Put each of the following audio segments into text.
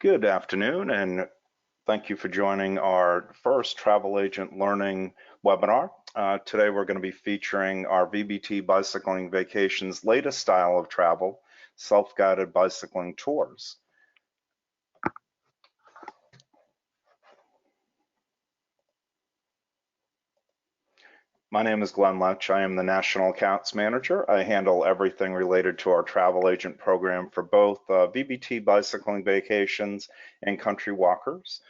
Good afternoon, and thank you for joining our first Travel Agent Learning webinar. Today we're going to be featuring our VBT Bicycling Vacations' latest style of travel, self-guided bicycling tours. My name is Glenn Letch. I am the National Accounts Manager. I handle everything related to our travel agent program for both VBT Bicycling Vacations and Country Walkers.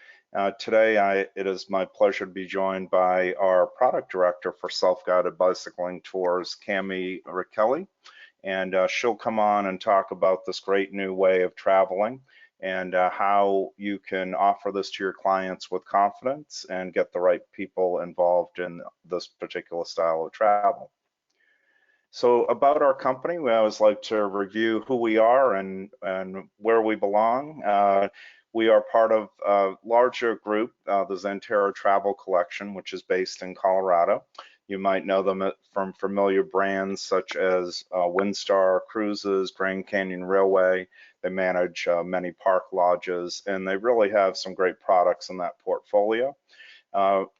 Today, it is my pleasure to be joined by our Product Director for Self-Guided Bicycling Tours, Cami Rakelli, and she'll come on and talk about this great new way of traveling and how you can offer this to your clients with confidence and get the right people involved in this particular style of travel. So about our company, we always like to review who we are and where we belong. We are part of a larger group, the Zentera Travel Collection, which is based in Colorado. You might know them from familiar brands such as Windstar Cruises, Grand Canyon Railway. They manage many park lodges, and they really have some great products in that portfolio.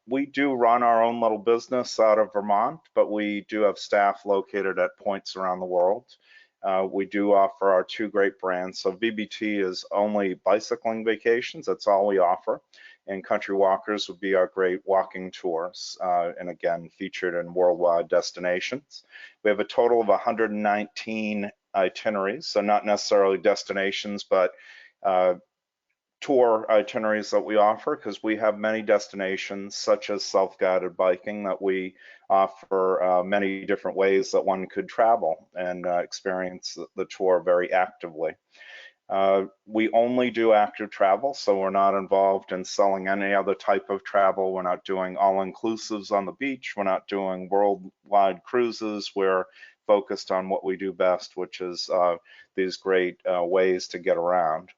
We do run our own little business out of Vermont, but we do have staff located at points around the world. We do offer our two great brands. So VBT is only bicycling vacations, that's all we offer. And Country Walkers would be our great walking tours, and again, featured in worldwide destinations. We have a total of 119 itineraries, so not necessarily destinations, but tour itineraries that we offer, because we have many destinations such as self-guided biking that we offer many different ways that one could travel and experience the tour very actively. We only do active travel, so we're not involved in selling any other type of travel. We're not doing all-inclusives on the beach. We're not doing worldwide cruises. We're focused on what we do best, which is these great ways to get around.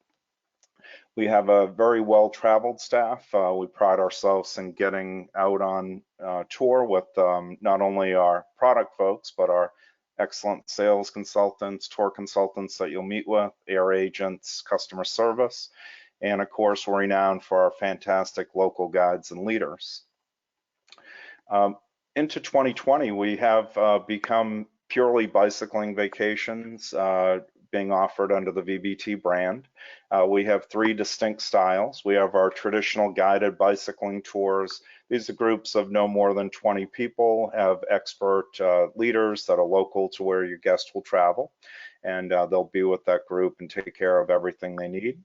We have a very well-traveled staff. We pride ourselves in getting out on tour with not only our product folks, but our excellent sales consultants, tour consultants that you'll meet with, air agents, customer service, and of course, we're renowned for our fantastic local guides and leaders. Into 2020, we have become purely bicycling vacations being offered under the VBT brand. We have three distinct styles. We have our traditional guided bicycling tours. These are groups of no more than 20 people, have expert leaders that are local to where your guest will travel, and they'll be with that group and take care of everything they need.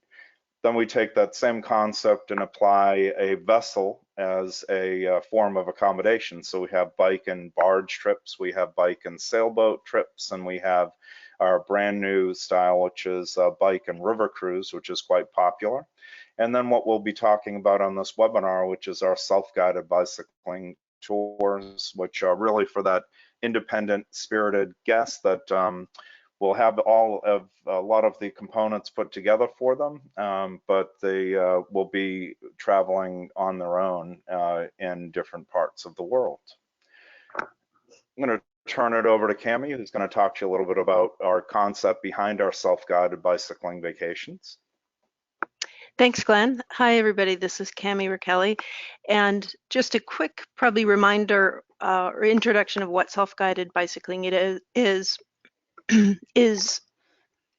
Then we take that same concept and apply a vessel as a form of accommodation. So we have bike and barge trips, we have bike and sailboat trips, and we have our brand new style, which is bike and river cruise, which is quite popular. And then what we'll be talking about on this webinar, which is our self-guided bicycling tours, which are really for that independent, spirited guest that will have a lot of the components put together for them, but they will be traveling on their own in different parts of the world. I'm going to turn it over to Cami, who's going to talk to you a little bit about our concept behind our self-guided bicycling vacations. Thanks, Glenn. Hi, everybody. This is Cami Rakelli. And just a quick, probably reminder or introduction of what self-guided bicycling it is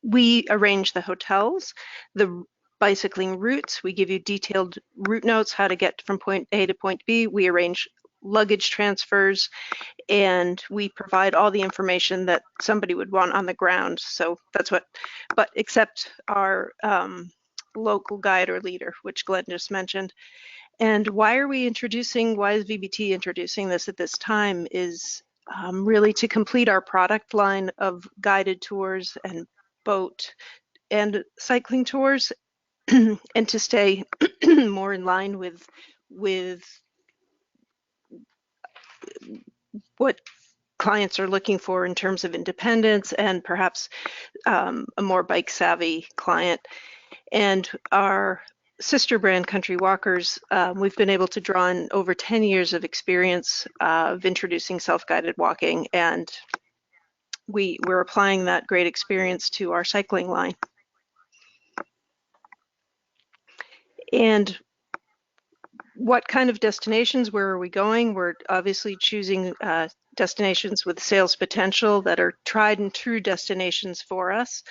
we arrange the hotels, the bicycling routes. We give you detailed route notes, how to get from point A to point B. We arrange luggage transfers, and we provide all the information that somebody would want on the ground. So that's what, but except our local guide or leader, which Glenn just mentioned. And why is VBT introducing this at this time is really to complete our product line of guided tours and boat and cycling tours, and to stay more in line with what clients are looking for in terms of independence and perhaps a more bike savvy client. And our sister brand, Country Walkers, we've been able to draw on over 10 years of experience of introducing self-guided walking, and we're applying that great experience to our cycling line. And what kind of destinations, where are we going? We're obviously choosing destinations with sales potential that are tried and true destinations for us,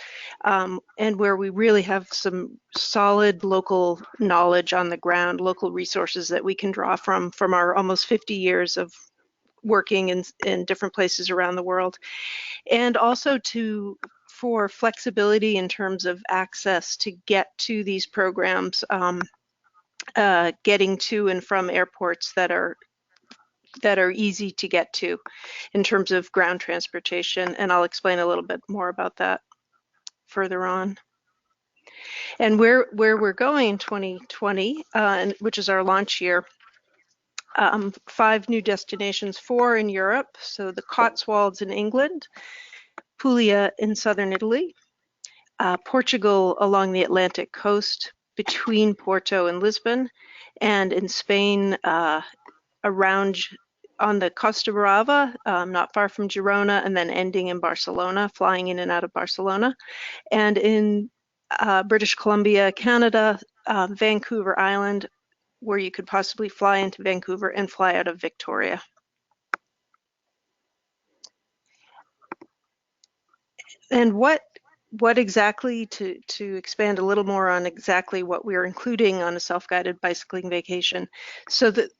and where we really have some solid local knowledge on the ground, local resources that we can draw from our almost 50 years of working in different places around the world. And also for flexibility in terms of access to get to these programs, getting to and from airports that are easy to get to in terms of ground transportation. And I'll explain a little bit more about that further on. And where we're going in 2020, which is our launch year, 5 new destinations, 4 in Europe. So the Cotswolds in England, Puglia in southern Italy, Portugal along the Atlantic coast between Porto and Lisbon, and in Spain around on the Costa Brava, not far from Girona, and then ending in Barcelona, flying in and out of Barcelona. And in British Columbia, Canada, Vancouver Island, where you could possibly fly into Vancouver and fly out of Victoria. And what exactly, to expand a little more on exactly what we're including on a self-guided bicycling vacation, so that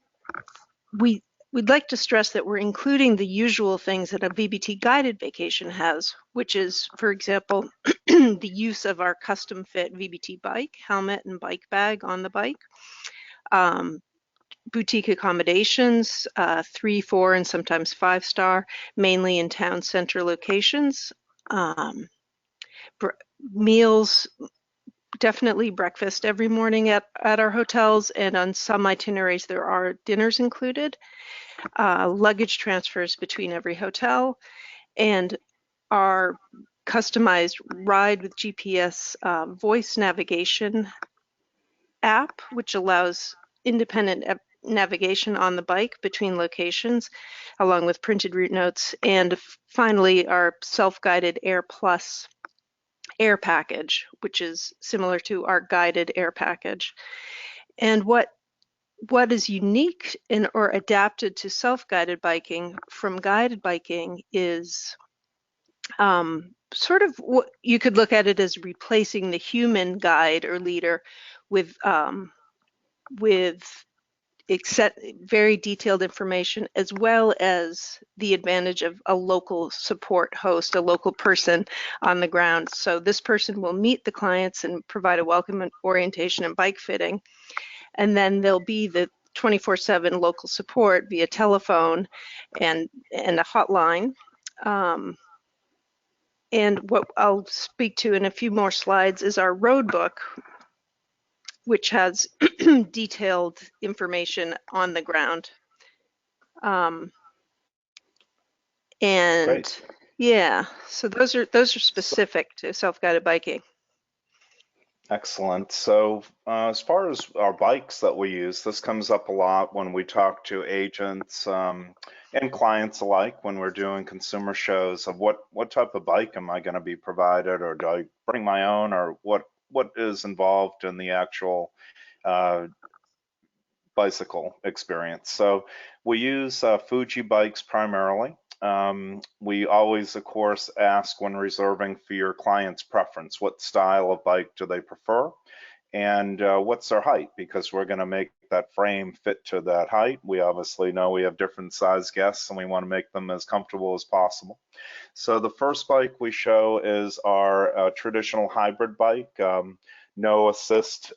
we'd like to stress that we're including the usual things that a VBT guided vacation has, which is, for example, the use of our custom fit VBT bike, helmet and bike bag on the bike, boutique accommodations, 3, 4, and sometimes 5-star, mainly in town center locations, meals, definitely breakfast every morning at our hotels, and on some itineraries there are dinners included, luggage transfers between every hotel, and our customized ride with GPS voice navigation app, which allows independent navigation on the bike between locations, along with printed route notes, and finally our self-guided Air Plus air package, which is similar to our guided air package. And what is unique or adapted to self-guided biking from guided biking is sort of what you could look at it as replacing the human guide or leader with very detailed information, as well as the advantage of a local support host, a local person on the ground. So this person will meet the clients and provide a welcome orientation and bike fitting. And then there'll be the 24/7 local support via telephone and a hotline. And what I'll speak to in a few more slides is our Roadbook, which has detailed information on the ground. Great. Yeah, so those are specific to self-guided biking. Excellent. So, as far as our bikes that we use, this comes up a lot when we talk to agents and clients alike when we're doing consumer shows of what type of bike am I going to be provided, or do I bring my own, or what is involved in the actual bicycle experience. So we use Fuji bikes primarily. We always, of course, ask when reserving for your client's preference, what style of bike do they prefer, and what's their height, because we're going to make that frame fit to that height. We obviously know we have different size guests and we want to make them as comfortable as possible. So the first bike we show is our traditional hybrid bike, no assist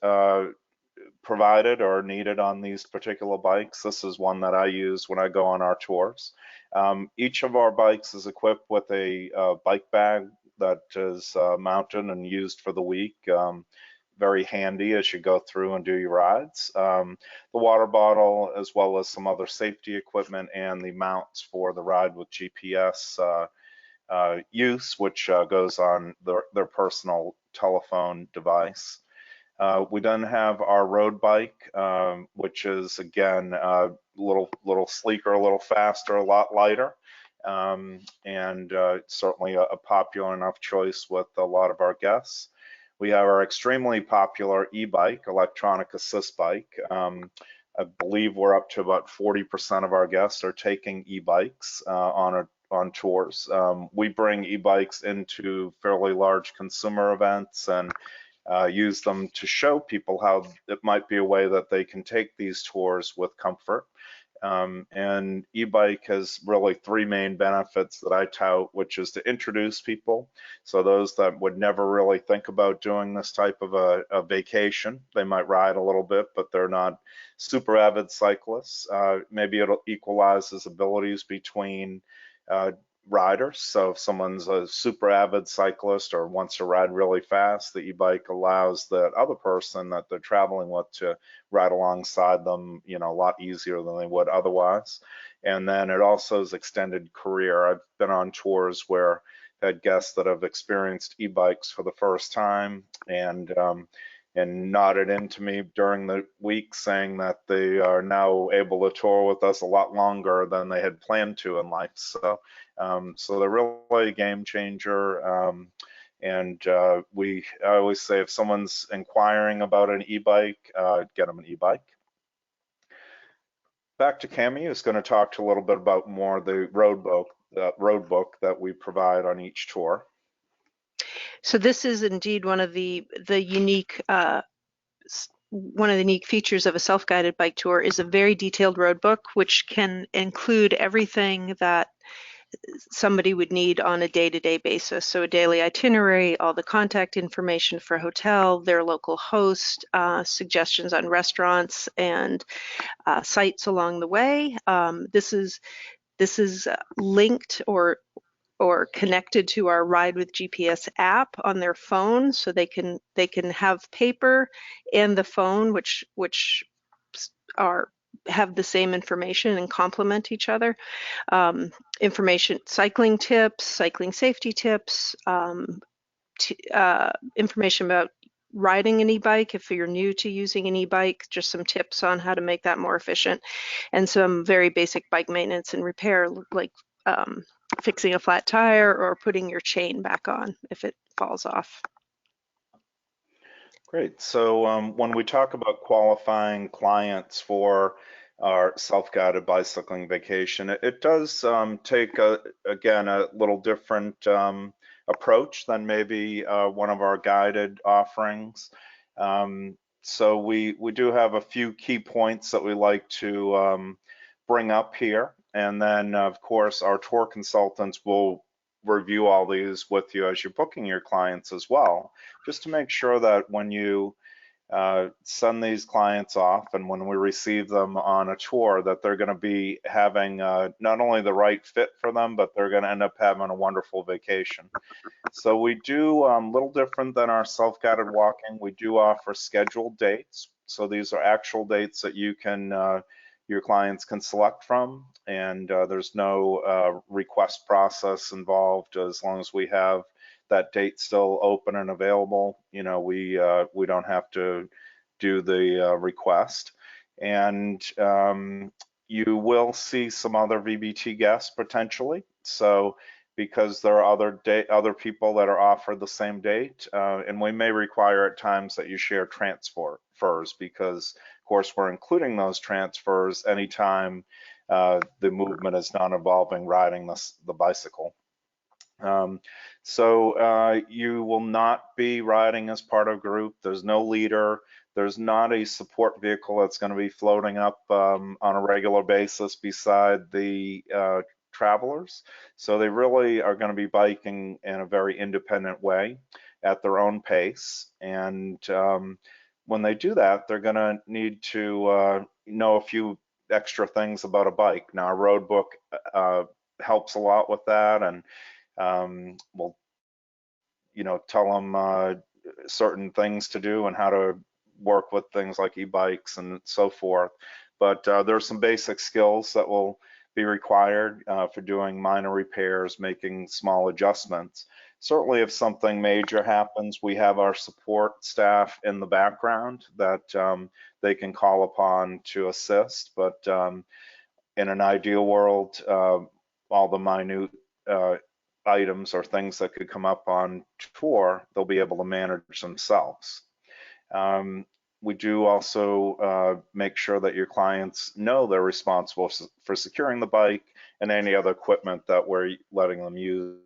provided or needed on these particular bikes. This is one that I use when I go on our tours. Each of our bikes is equipped with a bike bag that is mounted and used for the week. Very handy as you go through and do your rides. The water bottle, as well as some other safety equipment, and the mounts for the ride with GPS use, which goes on their personal telephone device. We then have our road bike, which is again a little sleeker, a little faster, a lot lighter, and certainly a popular enough choice with a lot of our guests. We have our extremely popular e-bike, electronic assist bike. I believe we're up to about 40% of our guests are taking e-bikes on tours. We bring e-bikes into fairly large consumer events and use them to show people how it might be a way that they can take these tours with comfort. And e-bike has really three main benefits that I tout, which is to introduce people. So those that would never really think about doing this type of a vacation, they might ride a little bit, but they're not super avid cyclists. Maybe it equalizes abilities between riders. So if someone's a super avid cyclist or wants to ride really fast, the e-bike allows that other person that they're traveling with to ride alongside them, a lot easier than they would otherwise. And then it also is extended career. I've been on tours where I had guests that have experienced e-bikes for the first time and nodded into me during the week saying that they are now able to tour with us a lot longer than they had planned to in life. So they're really a game changer. I always say if someone's inquiring about an e-bike, get them an e-bike. Back to Cami, who's going to talk a little bit about more the roadbook that we provide on each tour. So this is indeed one of the unique features of a self-guided bike tour is a very detailed roadbook, which can include everything that somebody would need on a day-to-day basis. So a daily itinerary, all the contact information for hotel, their local host, suggestions on restaurants and sites along the way. This is linked or connected to our Ride with GPS app on their phone, so they can have paper and the phone, which have the same information and complement each other. Information, cycling tips, cycling safety tips, information about riding an e-bike if you're new to using an e-bike, just some tips on how to make that more efficient, and some very basic bike maintenance and repair, like fixing a flat tire or putting your chain back on if it falls off. Great. So when we talk about qualifying clients for our self-guided bicycling vacation, it does take, again, a little different approach than maybe one of our guided offerings. So we do have a few key points that we like to bring up here. And then, of course, our tour consultants will review all these with you as you're booking your clients as well, just to make sure that when you send these clients off and when we receive them on a tour that they're going to be having not only the right fit for them, but they're going to end up having a wonderful vacation. So we do a little different than our self-guided walking. We do offer scheduled dates. So these are actual dates that you can your clients can select from, and there's no request process involved. As long as we have that date still open and available, we don't have to do the request. And you will see some other VBT guests potentially. So because there are other people that are offered the same date, and we may require at times that you share transfers because of course we're including those transfers anytime the movement is not involving riding the bicycle. So you will not be riding as part of a group. There's no leader. There's not a support vehicle that's going to be floating up on a regular basis beside the travelers. So they really are going to be biking in a very independent way at their own pace. And when they do that, they're going to need to know a few extra things about a bike. Now, our Roadbook helps a lot with that, and we'll tell them certain things to do and how to work with things like e-bikes and so forth. But there are some basic skills that will be required for doing minor repairs, making small adjustments. Certainly if something major happens, we have our support staff in the background that they can call upon to assist. But in an ideal world, all the minute items or things that could come up on tour, they'll be able to manage themselves. We do also make sure that your clients know they're responsible for securing the bike and any other equipment that we're letting them use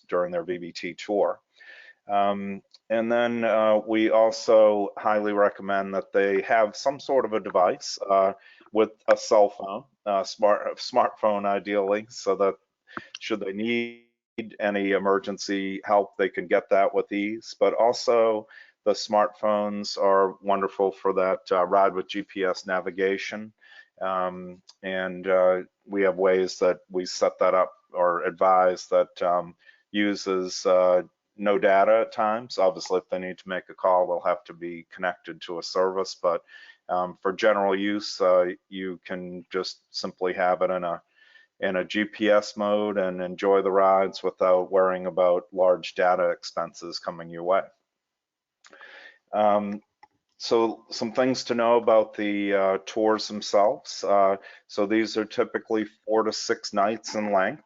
during their VBT tour. And then we also highly recommend that they have some sort of a device with a cell phone, smartphone ideally, so that should they need any emergency help, they can get that with ease. But also the smartphones are wonderful for that ride with GPS navigation. And we have ways that we set that up or advise that uses no data at times. Obviously, if they need to make a call, they'll have to be connected to a service. But for general use, you can just simply have it in a GPS mode and enjoy the rides without worrying about large data expenses coming your way. So some things to know about the tours themselves. So these are typically 4 to 6 nights in length.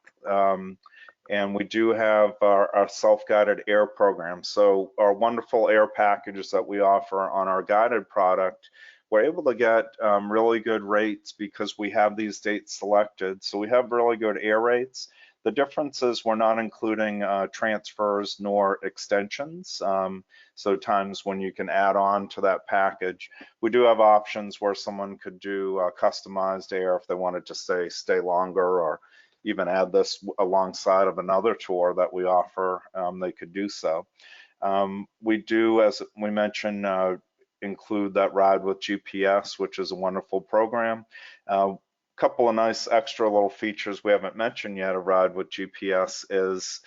And we do have our self-guided air program. So our wonderful air packages that we offer on our guided product, we're able to get really good rates because we have these dates selected. So we have really good air rates. The difference is we're not including transfers nor extensions. So times when you can add on to that package. We do have options where someone could do customized air if they wanted to stay longer, or even add this alongside of another tour that we offer, they could do so. We do, as we mentioned, include that ride with GPS, which is a wonderful program. Couple of nice extra little features we haven't mentioned yet of ride with GPS is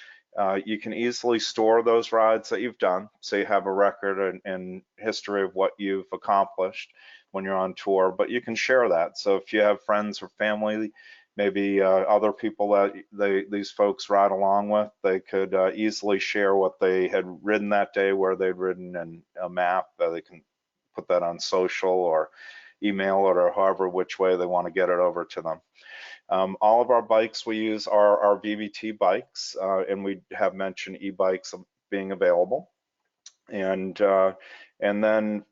you can easily store those rides that you've done, so you have a record and history of what you've accomplished when you're on tour, but you can share that. So if you have friends or family, maybe other people that these folks ride along with, they could easily share what they had ridden that day, where they'd ridden, and a map. They can put that on social or email it, or however which way they want to get it over to them. All of our bikes we use are our VBT bikes, and we have mentioned e-bikes being available. And then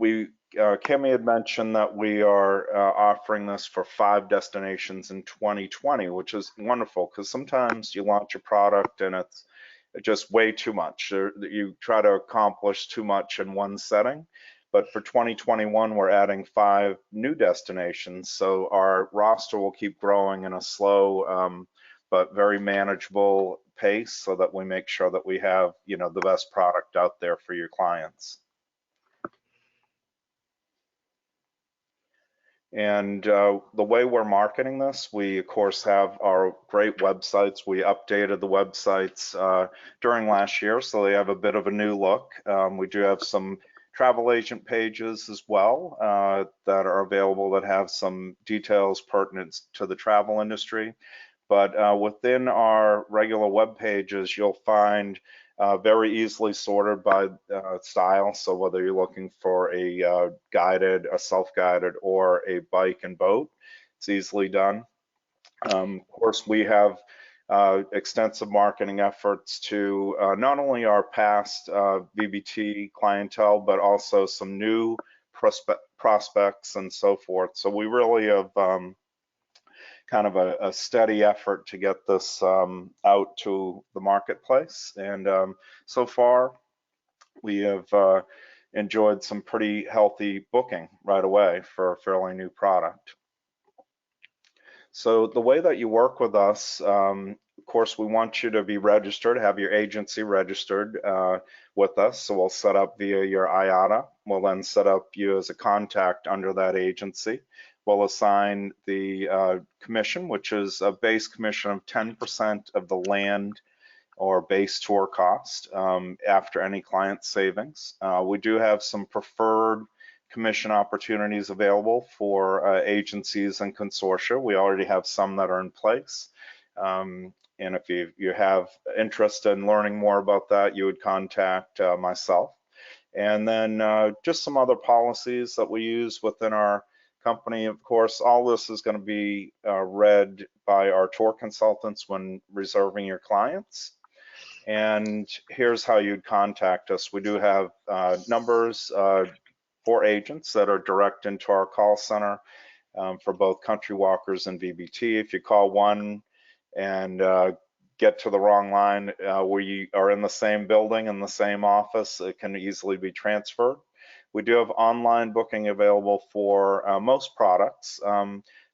Kemi had mentioned that we are offering this for 5 destinations in 2020, which is wonderful because sometimes you launch a product and it's just way too much. You try to accomplish too much in one setting. But for 2021, we're adding 5 new destinations. So our roster will keep growing in a slow but very manageable pace, so that we make sure that we have, the best product out there for your clients. And the way we're marketing this, we of course have our great websites. We updated the websites during last year, so they have a bit of a new look. We do have some travel agent pages as well that are available that have some details pertinent to the travel industry. But within our regular web pages, you'll find very easily sorted by style. So whether you're looking for a guided, a self-guided, or a bike and boat, it's easily done. Of course, we have extensive marketing efforts to not only our past VBT clientele, but also some new prospects and so forth. So we really have kind of a steady effort to get this out to the marketplace. And so far, we have enjoyed some pretty healthy booking right away for a fairly new product. So the way that you work with us, of course, we want you to be registered, have your agency registered with us. So we'll set up via your IATA. We'll then set up you as a contact under that agency. We'll assign the commission, which is a base commission of 10% of the land or base tour cost after any client savings. We do have some preferred commission opportunities available for agencies and consortia. We already have some that are in place. And if you have interest in learning more about that, you would contact myself. And then just some other policies that we use within our company. Of course, all this is going to be read by our tour consultants when reserving your clients. And here's how you'd contact us. We do have numbers for agents that are direct into our call center for both country walkers and VBT. If you call one and get to the wrong line, we are in the same building, in the same office, it can easily be transferred. We do have online booking available for most products.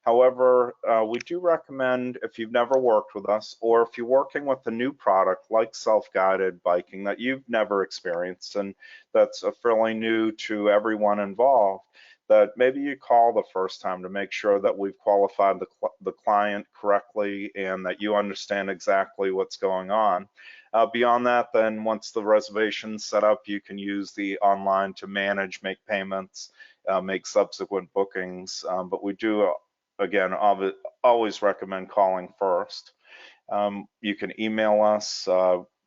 However, we do recommend, if you've never worked with us, or if you're working with a new product like self-guided biking that you've never experienced and that's fairly new to everyone involved, that maybe you call the first time to make sure that we've qualified the client correctly and that you understand exactly what's going on. Beyond that, then once the reservation's set up, you can use the online to manage, make payments, make subsequent bookings. But we do, again, always recommend calling first. You can email us,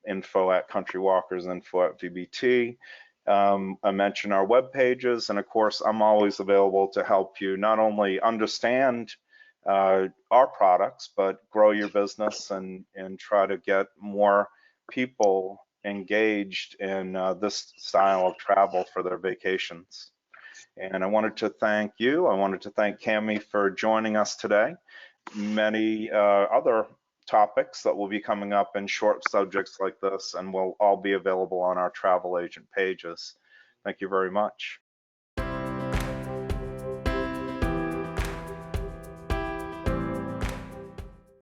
info@countrywalkers, info@VBT. I mentioned our web pages, and of course, I'm always available to help you not only understand our products, but grow your business and try to get more people engaged in this style of travel for their vacations. And I wanted to thank you. I wanted to thank Cami for joining us today. Many other topics that will be coming up in short subjects like this and will all be available on our travel agent pages. Thank you very much.